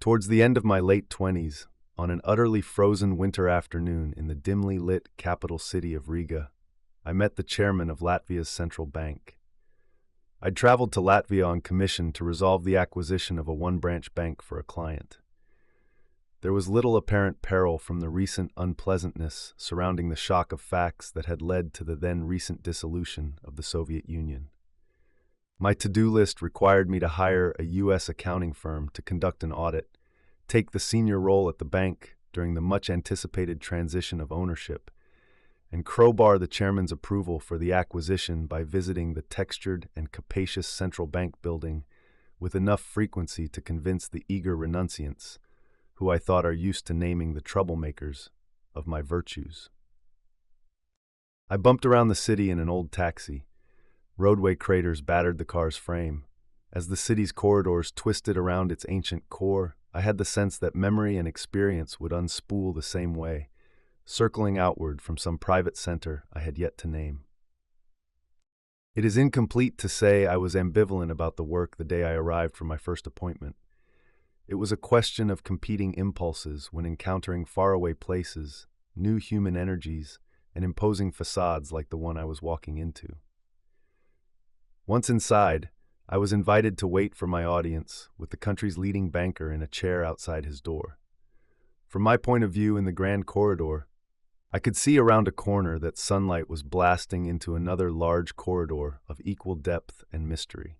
Towards the end of my late 20s, on an utterly frozen winter afternoon in the dimly lit capital city of Riga, I met the chairman of Latvia's central bank. I'd traveled to Latvia on commission to resolve the acquisition of a one-branch bank for a client. There was little apparent peril from the recent unpleasantness surrounding the shock of facts that had led to the then recent dissolution of the Soviet Union. My to-do list required me to hire a U.S. accounting firm to conduct an audit, take the senior role at the bank during the much-anticipated transition of ownership, and crowbar the chairman's approval for the acquisition by visiting the textured and capacious central bank building with enough frequency to convince the eager renunciants, who I thought are used to naming the troublemakers, of my virtues. I bumped around the city in an old taxi. Roadway craters battered the car's frame. As the city's corridors twisted around its ancient core, I had the sense that memory and experience would unspool the same way, circling outward from some private center I had yet to name. It is incomplete to say I was ambivalent about the work the day I arrived for my first appointment. It was a question of competing impulses when encountering faraway places, new human energies, and imposing facades like the one I was walking into. Once inside, I was invited to wait for my audience with the country's leading banker in a chair outside his door. From my point of view in the grand corridor, I could see around a corner that sunlight was blasting into another large corridor of equal depth and mystery.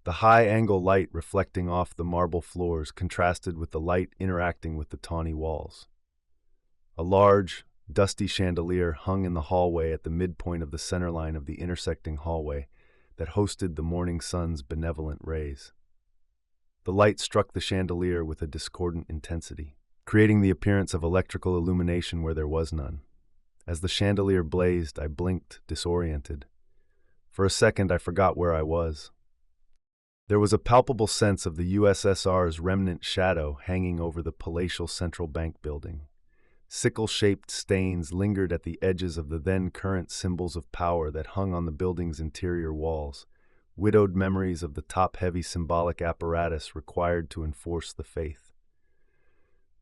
The high-angle light reflecting off the marble floors contrasted with the light interacting with the tawny walls. A large, dusty chandelier hung in the hallway at the midpoint of the centerline of the intersecting hallway that hosted the morning sun's benevolent rays. The light struck the chandelier with a discordant intensity, creating the appearance of electrical illumination where there was none. As the chandelier blazed, I blinked, disoriented. For a second, I forgot where I was. There was a palpable sense of the USSR's remnant shadow hanging over the palatial central bank building. Sickle-shaped stains lingered at the edges of the then-current symbols of power that hung on the building's interior walls, widowed memories of the top-heavy symbolic apparatus required to enforce the faith.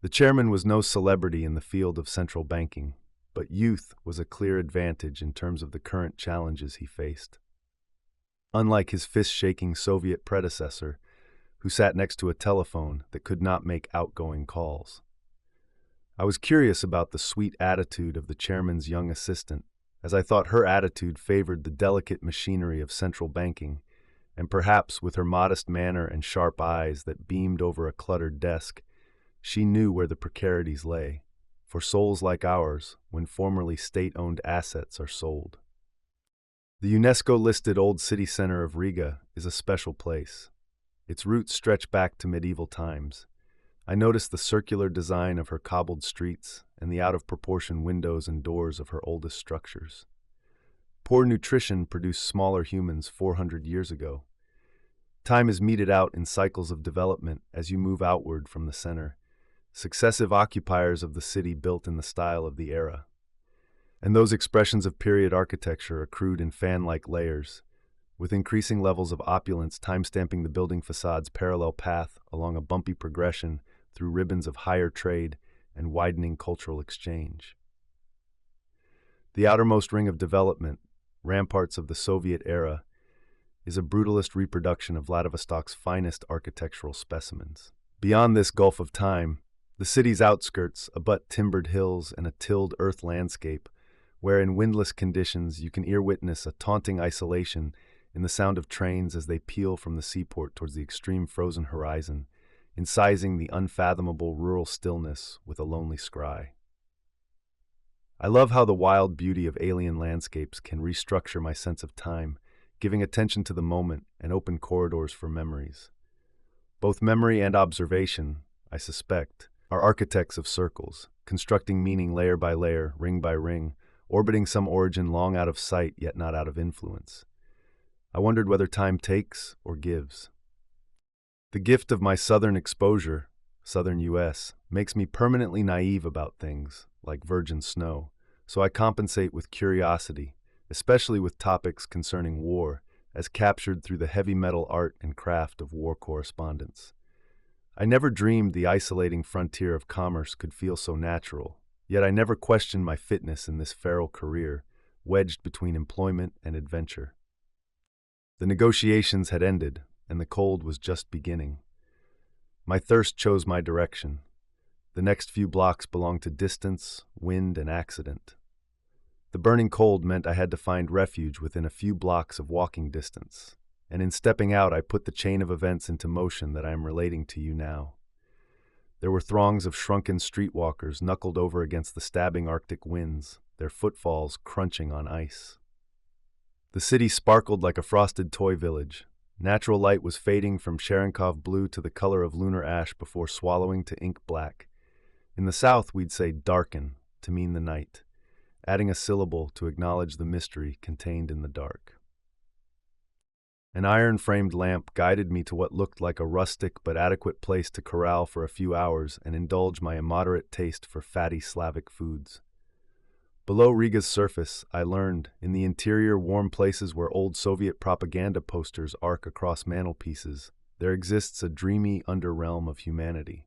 The chairman was no celebrity in the field of central banking, but youth was a clear advantage in terms of the current challenges he faced. Unlike his fist-shaking Soviet predecessor, who sat next to a telephone that could not make outgoing calls. I was curious about the sweet attitude of the chairman's young assistant, as I thought her attitude favored the delicate machinery of central banking, and perhaps with her modest manner and sharp eyes that beamed over a cluttered desk, she knew where the precarities lay, for souls like ours, when formerly state-owned assets are sold. The UNESCO-listed Old City Center of Riga is a special place. Its roots stretch back to medieval times. I noticed the circular design of her cobbled streets and the out-of-proportion windows and doors of her oldest structures. Poor nutrition produced smaller humans 400 years ago. Time is meted out in cycles of development as you move outward from the center, successive occupiers of the city built in the style of the era. And those expressions of period architecture accrued in fan-like layers, with increasing levels of opulence timestamping the building facade's parallel path along a bumpy progression through ribbons of higher trade and widening cultural exchange. The outermost ring of development, ramparts of the Soviet era, is a brutalist reproduction of Vladivostok's finest architectural specimens. Beyond this gulf of time, the city's outskirts abut timbered hills and a tilled earth landscape, where in windless conditions you can ear-witness a taunting isolation in the sound of trains as they peel from the seaport towards the extreme frozen horizon, incising the unfathomable rural stillness with a lonely scry. I love how the wild beauty of alien landscapes can restructure my sense of time, giving attention to the moment and open corridors for memories. Both memory and observation, I suspect, are architects of circles, constructing meaning layer by layer, ring by ring, orbiting some origin long out of sight yet not out of influence. I wondered whether time takes or gives. The gift of my southern exposure, southern U.S., makes me permanently naive about things, like virgin snow, so I compensate with curiosity, especially with topics concerning war, as captured through the heavy metal art and craft of war correspondence. I never dreamed the isolating frontier of commerce could feel so natural, yet I never questioned my fitness in this feral career, wedged between employment and adventure. The negotiations had ended, and the cold was just beginning. My thirst chose my direction. The next few blocks belonged to distance, wind, and accident. The burning cold meant I had to find refuge within a few blocks of walking distance, and in stepping out I put the chain of events into motion that I am relating to you now. There were throngs of shrunken streetwalkers knuckled over against the stabbing Arctic winds, their footfalls crunching on ice. The city sparkled like a frosted toy village. Natural light was fading from Cherenkov blue to the color of lunar ash before swallowing to ink black. In the south, we'd say darken to mean the night, adding a syllable to acknowledge the mystery contained in the dark. An iron-framed lamp guided me to what looked like a rustic but adequate place to corral for a few hours and indulge my immoderate taste for fatty Slavic foods. Below Riga's surface, I learned, in the interior warm places where old Soviet propaganda posters arc across mantelpieces, there exists a dreamy underrealm of humanity.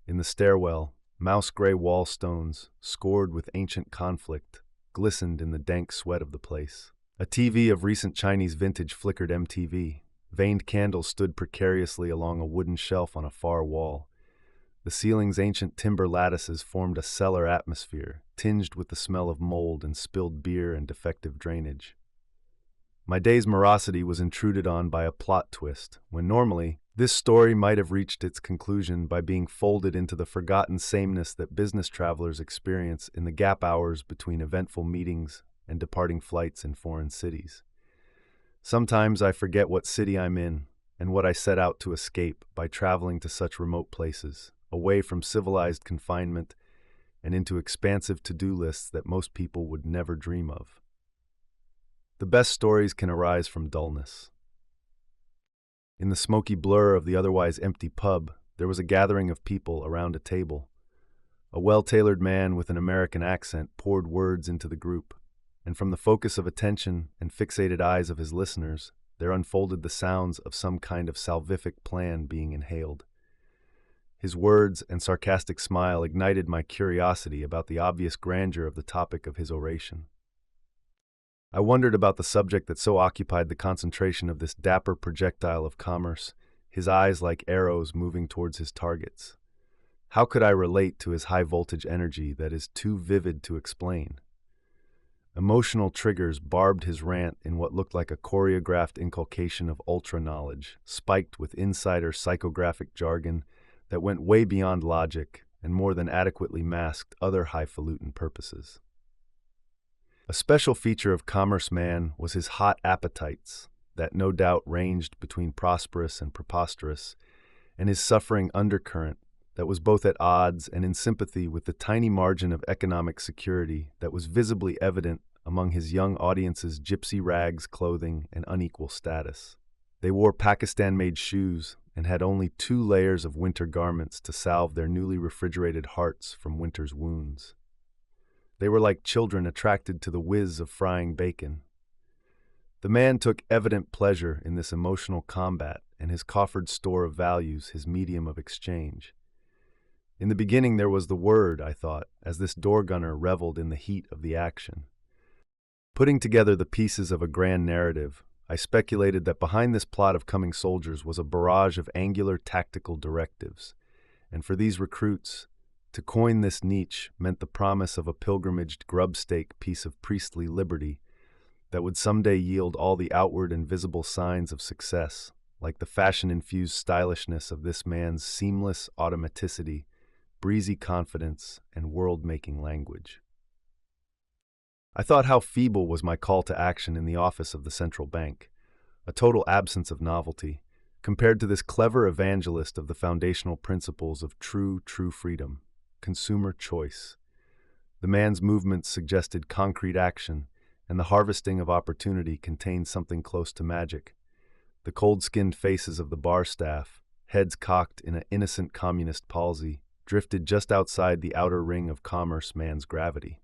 In the stairwell, mouse-gray wall stones, scored with ancient conflict, glistened in the dank sweat of the place. A TV of recent Chinese vintage flickered MTV. Veined candles stood precariously along a wooden shelf on a far wall. The ceiling's ancient timber lattices formed a cellar atmosphere, tinged with the smell of mold and spilled beer and defective drainage. My day's morosity was intruded on by a plot twist, when normally, this story might have reached its conclusion by being folded into the forgotten sameness that business travelers experience in the gap hours between eventful meetings and departing flights in foreign cities. Sometimes I forget what city I'm in and what I set out to escape by traveling to such remote places, away from civilized confinement and into expansive to-do lists that most people would never dream of. The best stories can arise from dullness. In the smoky blur of the otherwise empty pub, there was a gathering of people around a table. A well-tailored man with an American accent poured words into the group, and from the focus of attention and fixated eyes of his listeners, there unfolded the sounds of some kind of salvific plan being inhaled. His words and sarcastic smile ignited my curiosity about the obvious grandeur of the topic of his oration. I wondered about the subject that so occupied the concentration of this dapper projectile of commerce, his eyes like arrows moving towards his targets. How could I relate to his high-voltage energy that is too vivid to explain? Emotional triggers barbed his rant in what looked like a choreographed inculcation of ultra-knowledge, spiked with insider psychographic jargon that went way beyond logic and more than adequately masked other highfalutin purposes. A special feature of Commerce Man was his hot appetites, that no doubt ranged between prosperous and preposterous, and his suffering undercurrent that was both at odds and in sympathy with the tiny margin of economic security that was visibly evident among his young audience's gypsy rags, clothing, and unequal status. They wore Pakistan-made shoes and had only 2 layers of winter garments to salve their newly refrigerated hearts from winter's wounds. They were like children attracted to the whiz of frying bacon. The man took evident pleasure in this emotional combat and his coffered store of values his medium of exchange. In the beginning there was the word, I thought, as this door gunner reveled in the heat of the action. Putting together the pieces of a grand narrative, I speculated that behind this plot of coming soldiers was a barrage of angular tactical directives, and for these recruits, to coin this niche meant the promise of a pilgrimaged grubstake piece of priestly liberty that would someday yield all the outward and visible signs of success, like the fashion-infused stylishness of this man's seamless automaticity, breezy confidence, and world-making language. I thought how feeble was my call to action in the office of the central bank, a total absence of novelty, compared to this clever evangelist of the foundational principles of true freedom, consumer choice. The man's movements suggested concrete action, and the harvesting of opportunity contained something close to magic. The cold-skinned faces of the bar staff, heads cocked in an innocent communist palsy, drifted just outside the outer ring of Commerce Man's gravity.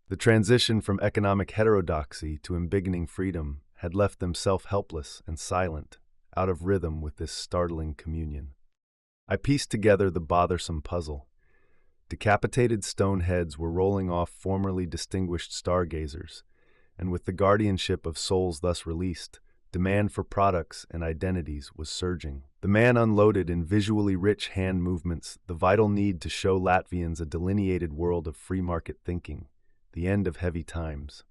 The transition from economic heterodoxy to embiggening freedom had left them self-helpless and silent, out of rhythm with this startling communion. I pieced together the bothersome puzzle. Decapitated stone heads were rolling off formerly distinguished stargazers, and with the guardianship of souls thus released, demand for products and identities was surging. The man unloaded in visually rich hand movements the vital need to show Latvians a delineated world of free market thinking, the end of heavy times.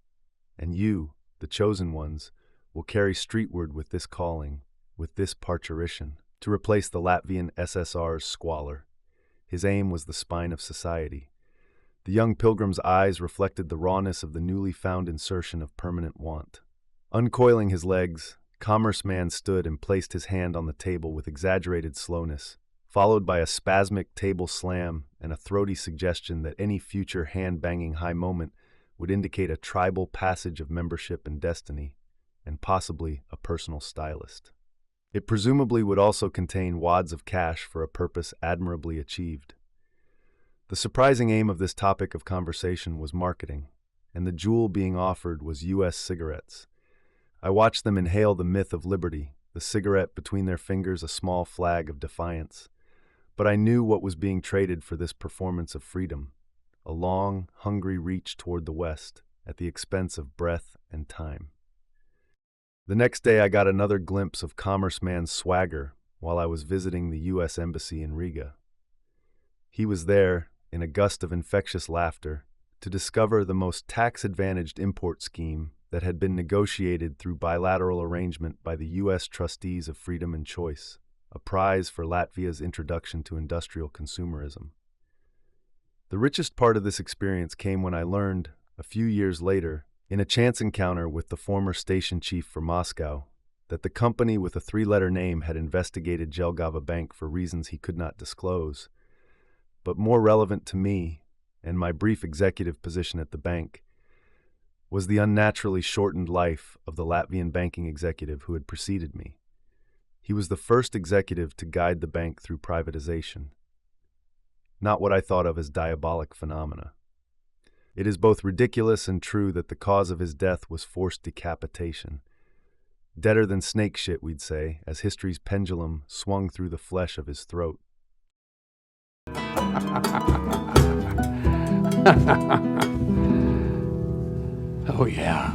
And you, the chosen ones, will carry streetward with this calling, with this parturition, to replace the Latvian SSR's squalor. His aim was the spine of society. The young pilgrim's eyes reflected the rawness of the newly found insertion of permanent want. Uncoiling his legs, Commerce Man stood and placed his hand on the table with exaggerated slowness, followed by a spasmic table slam and a throaty suggestion that any future hand-banging high moment would indicate a tribal passage of membership and destiny, and possibly a personal stylist. It presumably would also contain wads of cash for a purpose admirably achieved. The surprising aim of this topic of conversation was marketing, and the jewel being offered was U.S. cigarettes. I watched them inhale the myth of liberty, the cigarette between their fingers a small flag of defiance. But I knew what was being traded for this performance of freedom, a long, hungry reach toward the West, at the expense of breath and time. The next day I got another glimpse of Commerce Man's swagger while I was visiting the U.S. Embassy in Riga. He was there, in a gust of infectious laughter, to discover the most tax-advantaged import scheme that had been negotiated through bilateral arrangement by the U.S. Trustees of Freedom and Choice, a prize for Latvia's introduction to industrial consumerism. The richest part of this experience came when I learned, a few years later, in a chance encounter with the former station chief for Moscow, that the company with a three-letter name had investigated Jelgava Bank for reasons he could not disclose. But more relevant to me, and my brief executive position at the bank, was the unnaturally shortened life of the Latvian banking executive who had preceded me. He was the first executive to guide the bank through privatization. Not what I thought of as diabolic phenomena. It is both ridiculous and true that the cause of his death was forced decapitation. Deader than snake shit, we'd say, as history's pendulum swung through the flesh of his throat. Oh, yeah.